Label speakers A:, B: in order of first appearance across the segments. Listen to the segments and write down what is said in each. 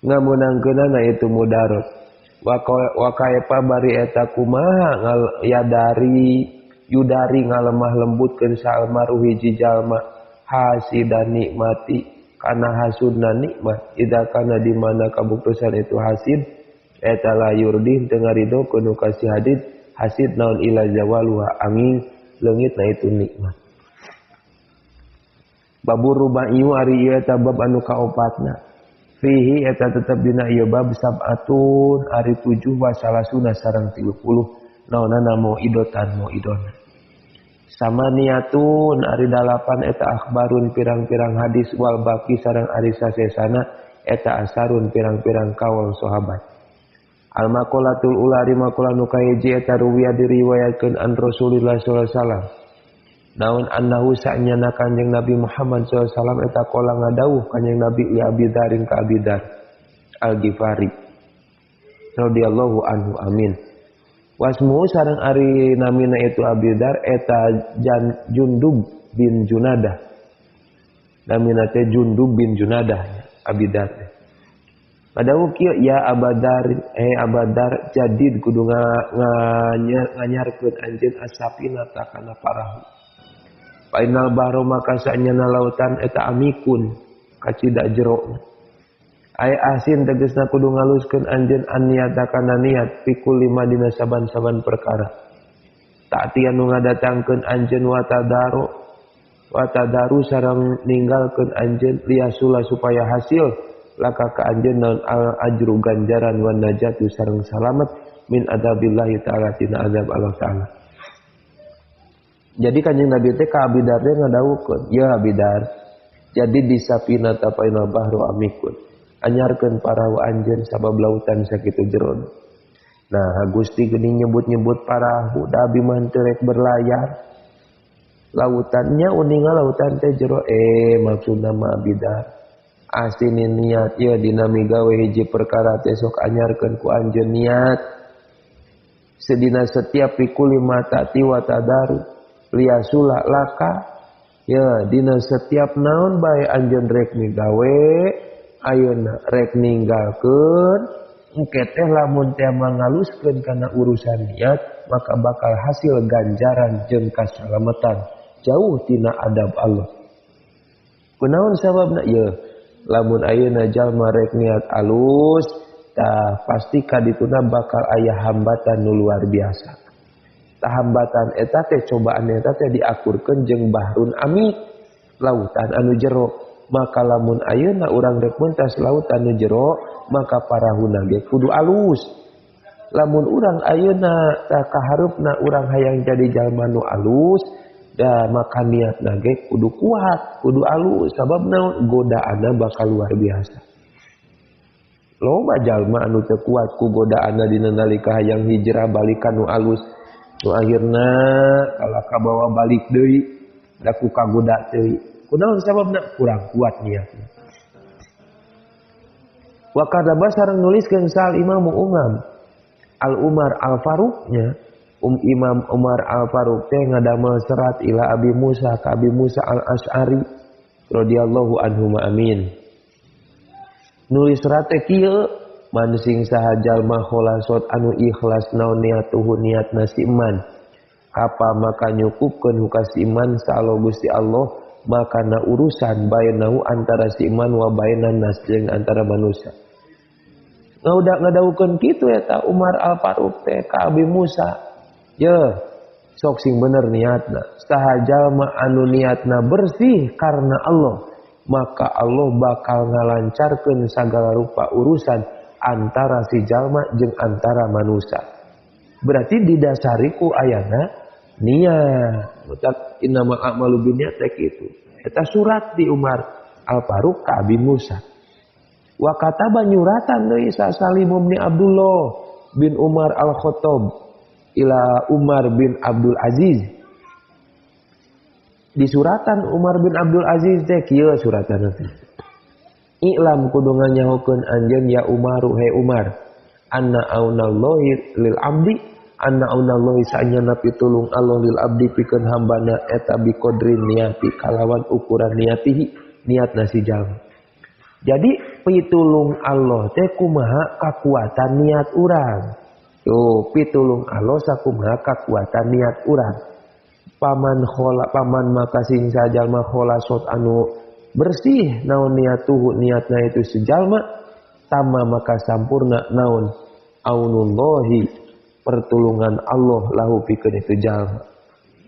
A: ngamunangkeunana itu mudarat wa kaifa bari eta kumaha yudari ngalemah lembutkeun salmaru hiji jalma hasidan nikmati kana hasudna nikmat ida kana di mana kabuktosan itu hasid eta la yurdin teu ngaridokeun ka si hasid naon ila zawaluha angin leungitna itu nikmat. Babur ruba'iyu ari ieu eta bab anu kaopatna. Fihi eta tetep dina ieu bab sab'atun ari 7 wa salasuna sareng 30 naonana mau'idotan mau'idona. Samaniyatun ari 8 eta akhbarun pirang-pirang hadis wal baqi sareng ari sasesana eta asarun pirang-pirang kaul sahabat. Al maqalatul ula ari maqalah nu kahiji eta ruwiya diriwayatkeun an Rasulillah sallallahu alaihi wasallam. Naon annahu sa'nyana Kanjeng Nabi Muhammad sallallahu alaihi wasallam eta qala ngadawuh Kanjeng Nabi li Abi Darin ka Abi Dar Al-Ghifari radhiyallahu anhu amin. Wasmu sareng ari namina itu Abi Dar eta Jundub bin Junadah. Namina teh Jundub bin Junadah Abi Dar. Padahal kieu ya Abadar Abadar jadid kudu nganyarkeun anjeun asapina takana parahu. Painal bahro maka sanyana lautan eta amikun kacida jerona. Ai asin tegasna kudu ngaluskeun anjeun aniata kana niat pikul 5 dina saban-saban perkara. Ta'ti anu ngadatangkeun anjeun watadaru sareng ninggalkeun anjeun liasula supaya hasil laka ka anjeun naon al ajru ganjaran wan najatu sareng salamet min adabillahi taala tina azab Allah taala. Jadi Kanjeng Nabi teh ka Abi Dar teh ngadawukeun, "Ya Abi Dar, jadi di sapina tapaina bahru amikun. Anyarkeun parahu anjeun sabab lautan sakitu jeron." Nah, Gusti geuning nyebut-nyebut parahu da abi mah teu rek berlayar. Lautannya uninga lautan teh jero maksudna mah Abi Dar. Asinin niat ya dina migawe hiji perkara teh sok anyarkeun ku anjeun niat. Sedina setiap pikul 5 ta'ti wa tadaru liasula laka ya dina setiap naon bae anjeun rek migawe ayeuna rek ninggalkeun engke teh lamun teh mangaluskeun kana urusan niat maka bakal hasil ganjaran jeung kasalametan jauh tina adab Allah. Kunaon sababna ieu? Lamun ayeuna jalma rek niat alus tah pasti kadituna bakal aya hambatan nu luar biasa. Hambatan eta teh cobaan eta teh diakurkeun jeung bahrun amik lautan anu jero maka lamun ayeuna urang rek mentas lautan anu jero maka parahuna ge kudu alus. Lamun urang ayeuna tah kaharepna urang hayang jadi jalma nu alus da maka niatna ge kudu kuat kudu alus sabab naon godaanna bakal luar biasa. Loba jalma anu teu kuat ku godaanna dina nalika hayang hijrah balikan nu alus nu akhirna kalaka bawa balik deui da ku kagoda deui. Kunaon sababna? Kurang kuat niatna. Wa kadzaba sareng nuliskeun sal Imam Al-Umar Al-Faruqnya Imam Umar Al-Faruq teh ngadamel serat ila Abi Musa ka Abi Musa Al-Asy'ari radhiyallahu anhu amin. Nulis serat teh kieu man sing saha jalma kholasot anu ikhlas naon niatuhu niatna si iman apa maka nyukupkeun ka si iman saallah Gusti Allah maka na urusan bainahu antara si iman wa bainan nas jeung antara manusia. Ngadawukeun kitu eta Umar Al-Faruq teh ka Abi Musa. Ye sok sing bener niatna saha jalma anu niatna bersih karena Allah maka Allah bakal ngalancarkeun sagala rupa urusan antara si jalma jeung antara manusia. Berarti didasari ku ayana niat. Utak innamal a'malu binniyat kitu. Eta surat di Umar Al-Faruq ka Abi Musa. Wa kataba nyuratan deui Salim bin Abdullah bin Umar Al-Khattab ila Umar bin Abdul Aziz. Di suratan Umar bin Abdul Aziz teh kieu suratan teh. I'lam kudu nganyahokeun anjeun ya Umaru he Umar anna aunallahi lil abdi anna aunallahi sa'nyana pitulung Allah lil abdi pikeun hambana eta bi qadrin niati kalawan ukuran niatihi niatna si jalma. Jadi pitulung Allah teh kumaha kakuatan niat urang. Tuh pitulung Allah sakumaha kakuatan niat urang. Paman maka sing sajalma kholasot anu bersih naon niatuhu niatna itu sejalma tama maka sampurna naon aunullahi pertulungan Allah lahu pikeun itu jalma.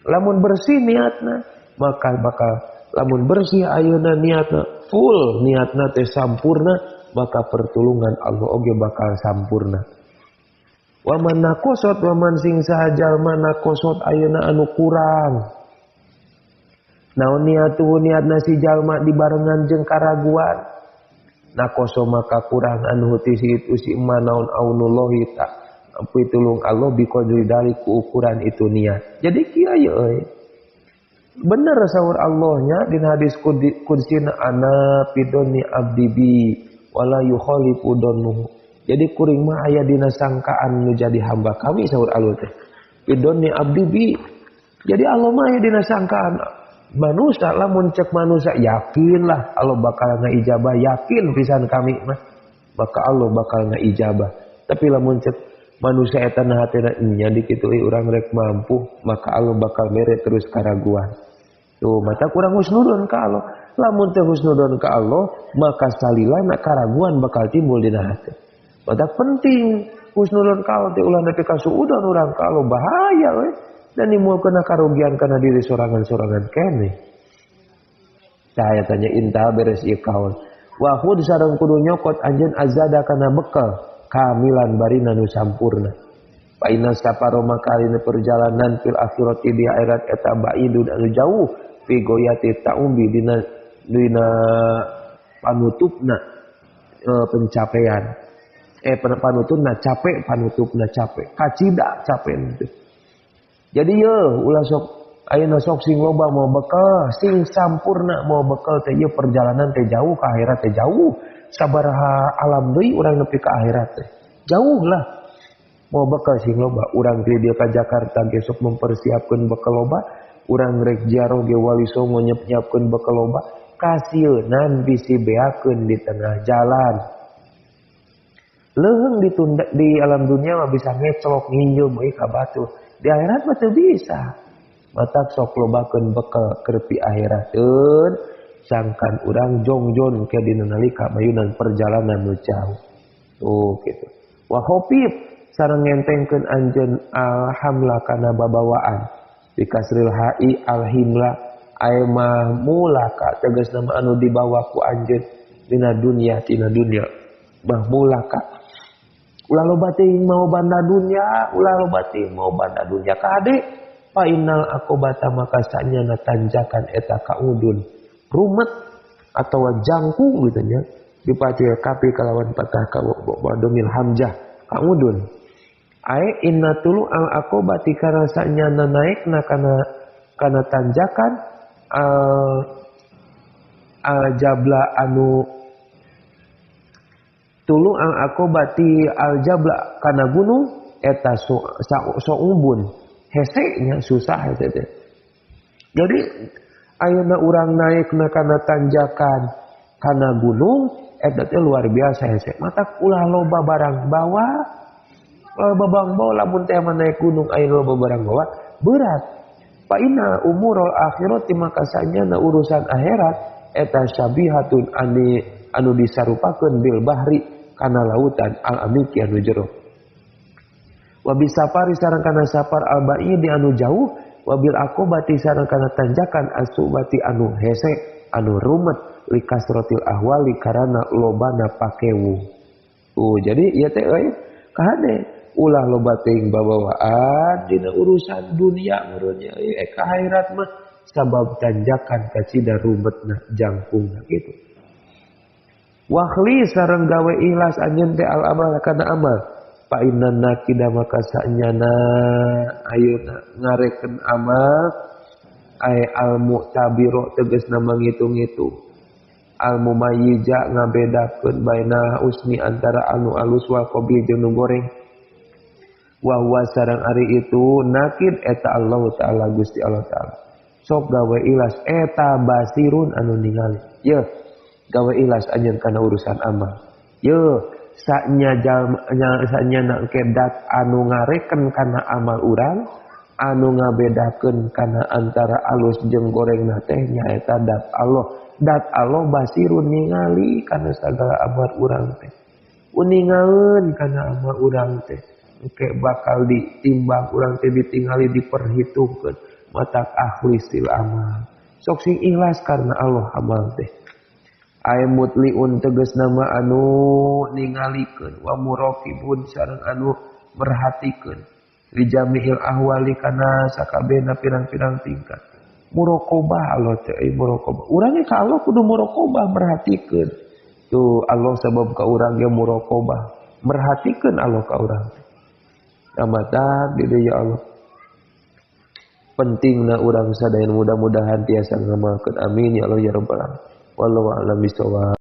A: Lamun bersih niatna maka bakal lamun bersih ayeuna niatna full niatna teh sampurna maka pertulungan Allah oge bakal sampurna. Waman nakosot waman sing sajalma nakosot ayeuna anu kurang. Naon niatuhu niatna si jalma dibarengan jeung karaguan. Nakoso maka kurang anu ti itu si emma naon aunullahi ta. Pitulung Allah biqadri dari ukuran itu niat. Jadi kieu euy. Bener saur Allahnya di hadis kudsina ana fidoni abdi bi wala yukhalifu donnuhu. Jadi kuring mah aya dina sangkaan nu jadi hamba kami saur Allah teh. Fidoni abdi bi. Jadi Allah mah aya dina sangkaan manusia lamun cek manusia yakinlah Allah bakal ngaijabah, yakin pisan kami mah maka Allah bakal ngaijabah. Tapi lamun cek manusia eta na hatena nya dikitu urang rek mampu maka Allah bakal mere terus karaguan. Tuh mata kurang husnudon ka Allah. Lamun teh husnudon ka Allah maka salilana karaguan bakal timbul dina hate. Mata penting husnudon ka Allah teh ulah nepi ka suudon urang ka Allah bahaya we. Dan nimulkeun karugian kana diri sorangan-sorangan keneh. Saya tanya inta beres ieu kaul. Wa khud sareng kudu nyokot anjeun azada kana bekal kamilan barina nu sampurna. Fa inna safaro makalina perjalanan fil akhirati di akhirat eta baidun anu jauh fi goyati taumbi dina panutupna pencapaian. Panutupna capek, panutupna capek. Kacida capek itu. Jadi ulah sok ayeuna sok sing loba mau bekal, sing sampurna mau bekal teh ieu perjalanan teh jauh ka akhirat teh jauh. Sabaraha alam deui urang nepi ka akhirat teh. Jauh lah. Mau bekal sing loba, urang di dieu ka Jakarta ge sok mempersiapkeun bekal loba, urang rek ziarah ge Wali Songo nyiapkeun bekal loba, kasieun bisi beakeun di tengah jalan. Leung ditunda di alam dunia mah bisa ngeclok nginjil meui ka batu. Di akhirat mah teu bisa. Matak sok lobakeun bekal keur pi akhirateun sangkan urang jongjon ke dina nalika mayunan perjalanan nu jauh. Tuh gitu. Wa khofif sareng ngentengkeun anjeun alhamla kana babawaan. Bi kasril hai alhimla aya mah mulaka tegasna mah anu dibawa ku anjeun dina dunya tina dunya. Bah mulaka. Ulah loba teuing mau banda dunya, ulah loba teuing mau banda dunya kade. Fa innal aqobata maka sanyana tanjakan eta kaudun. Rumet atau jangkung gitu nya. Dipacil kapi kalawan patah ka domil hamzah kaudun. Ai inna tulu al aqobati kana sanyana naikna kana tanjakan al jabla anu tulu ang akobati aljabla kana gunung eta so umbun hesenya susah hese teh. Jadi ayeuna urang naikna kana tanjakan kana gunung eta teh luar biasa hese. Matak ulah loba barang bawa lamun teh naik gunung aya loba barang bawa berat. Fa inna umurul akhirati maka sanyana urusan akhirat eta syabihatun anu disarupakeun bil bahri kana lautan al amiki anu jero. Wa bisafari sareng kana safar al ba'idi anu jauh wa bil aqobati sareng kana tanjakan asubati anu hese anu rumet li kasratil ahwali karana lobana pakewu. Jadi ieu teh euy kahade ulah loba teuing babawaan dina urusan dunia meureunnya ka akhirat mah sabab tanjakan kacida rumetna jangkungna gitu. Wakhli sareng gawe ikhlas anjeun teh al amal kana amal. Fa innan nakida maka sanyana ayeuna ngarekeun amal ay al mu'tabiru tegasna mangitung-itung. Al mumayyija ngabedakeun baina usni antara anu alus wal qabil jeung nu goreng. Wa huwa sareng ari itu nakid eta Allah taala Gusti Allah taala. Sok gawe ikhlas eta basirun anu ningali. Yeuh gawe ikhlas anjeun kana urusan amal. Yo saknya nak kedat anu ngareken kana amal urang, anu ngabedakeun kana antara alus jeung gorengna teh nyaeta dat Allah. Dat Allah basirun ningali kana sagala amal urang teh. Uningaeun kana amal urang teh. Engke bakal ditimbang urang teh ditingali diperhitungkeun matak akhlisil amal. Sok sing ikhlas karena Allah amal teh. Ay mutliun tegas nama anu ningalikeun wa muraqibun sareng anu merhatikeun li jami'il ahwali kana sakabehna pirang-pirang tingkat. Muraqabah Allah teh muraqabah. Urang ka Allah kudu muraqabah merhatikeun. Tuh Allah sabab ka urang ge muraqabah, merhatikeun Allah ka urang. Amatan di dieu ya Allah. Pentingna urang sadaya mudah-mudahan tiasa ngamalkeun amin ya Allah ya rabbal alamin. Wallahu a'lam bishawab.